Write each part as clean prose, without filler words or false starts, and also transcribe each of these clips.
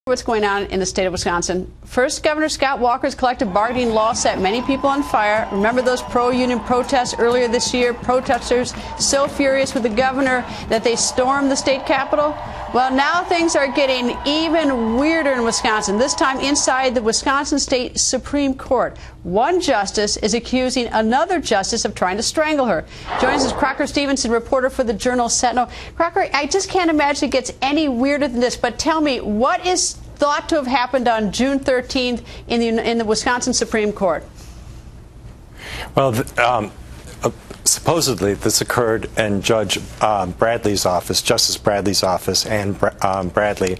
What's going on in the state of Wisconsin? First, Governor Scott Walker's collective bargaining law set many people on fire. Remember those pro-union protests earlier this year? Protesters so furious with the governor that they stormed the state capitol? Well, now things are getting even weirder in Wisconsin, this time inside the Wisconsin State Supreme Court. One justice is accusing another justice of trying to strangle her. Joins us Crocker Stevenson, reporter for the Journal Sentinel. Crocker, I just can't imagine it gets any weirder than this, but tell me, what is thought to have happened on June 13th in the Wisconsin Supreme Court? Well, supposedly this occurred in Judge Bradley's office, Justice Bradley's office, and Bradley.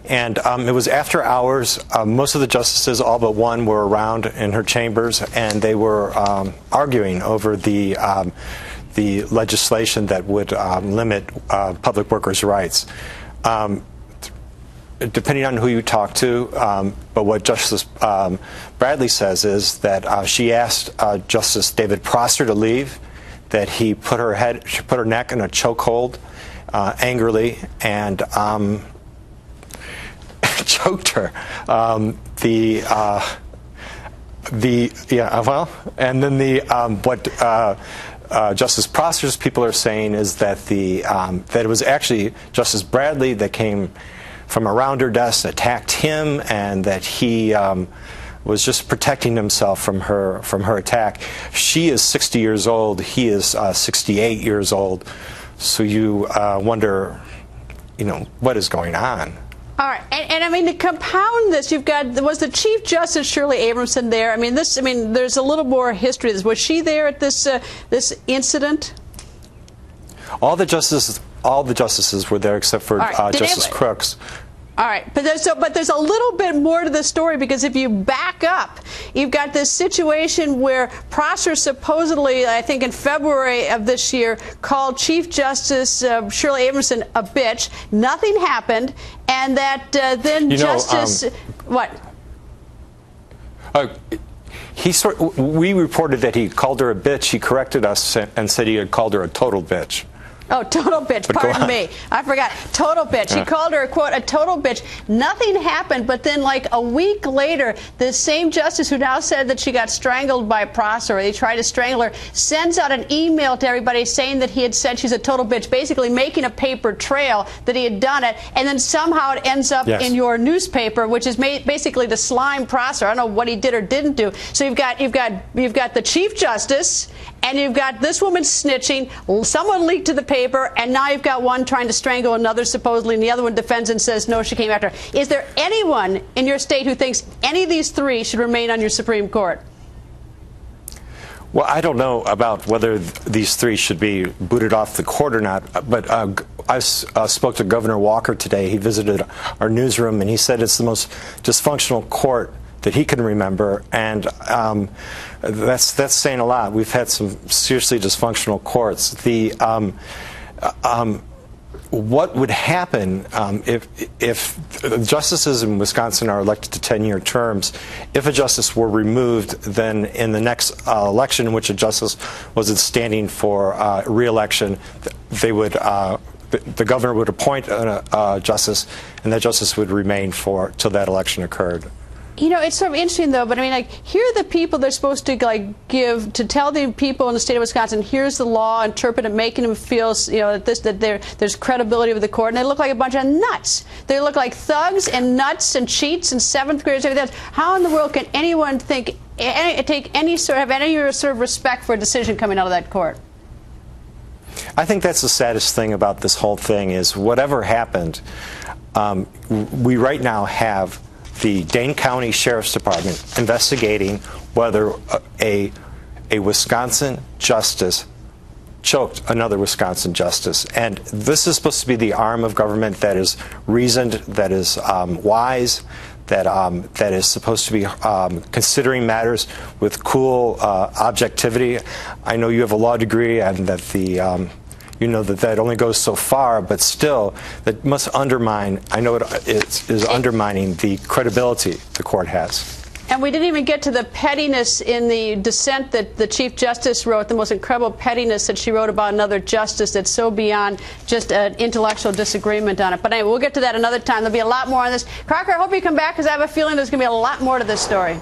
And it was after hours. Most of the justices, all but one, were around in her chambers, and they were arguing over the legislation that would limit public workers' rights. Depending on who you talk to, but what Justice Bradley says is that she asked Justice David Prosser to leave, that she put her neck in a chokehold angrily, and choked her. And then what Justice Prosser's people are saying is that that it was actually Justice Bradley that came from around her desk, attacked him, and that he was just protecting himself from her attack. She is 60 years old. He is 68 years old. So you wonder, what is going on? All right, and I mean, to compound this, was the Chief Justice Shirley Abramson there? There's a little more history to this. Was she there at this incident? All the justices were there except for Justice Crooks. All right, but there's a little bit more to the story, because if you back up, you've got this situation where Prosser supposedly, I think in February of this year, called Chief Justice Shirley Abramson a bitch. Nothing happened, and that then what? We reported that he called her a bitch. He corrected us and said he had called her a total bitch. Oh, total bitch. Pardon me. I forgot. Total bitch. He called her, quote, a total bitch. Nothing happened, but then like a week later, the same justice who now said that she got strangled by Prosser, or they tried to strangle her, sends out an email to everybody saying that he had said she's a total bitch, basically making a paper trail that he had done it, and then somehow it ends up in your newspaper, which is basically to slime Prosser. I don't know what he did or didn't do. So you've got the Chief Justice, and you've got this woman snitching. Someone leaked to the paper, and now you've got one trying to strangle another, supposedly, and the other one defends and says, no, she came after her. Is there anyone in your state who thinks any of these three should remain on your Supreme Court? Well, I don't know about whether these three should be booted off the court or not, but I spoke to Governor Walker today. He visited our newsroom, and he said it's the most dysfunctional court that he can remember, and that's saying a lot. We've had some seriously dysfunctional courts. What would happen if justices in Wisconsin are elected to 10-year terms? If a justice were removed, then in the next election in which a justice was standing for re-election, they would. The governor would appoint a justice, and that justice would remain till that election occurred. It's sort of interesting, though, but here are the people they're supposed to tell the people in the state of Wisconsin, here's the law, interpret it, making them feel, that there's credibility with the court, and they look like a bunch of nuts. They look like thugs and nuts and cheats and seventh graders, everything else. How in the world can anyone have any sort of respect for a decision coming out of that court? I think that's the saddest thing about this whole thing is whatever happened, we right now have the Dane County Sheriff's Department investigating whether a Wisconsin justice choked another Wisconsin justice. And this is supposed to be the arm of government that is reasoned, that is wise, that is supposed to be considering matters with cool objectivity. I know you have a law degree, and that that only goes so far, but still, that must undermine, I know it is undermining the credibility the court has. And we didn't even get to the pettiness in the dissent that the Chief Justice wrote, the most incredible pettiness that she wrote about another justice that's so beyond just an intellectual disagreement on it. But anyway, we'll get to that another time. There'll be a lot more on this. Crocker, I hope you come back because I have a feeling there's going to be a lot more to this story.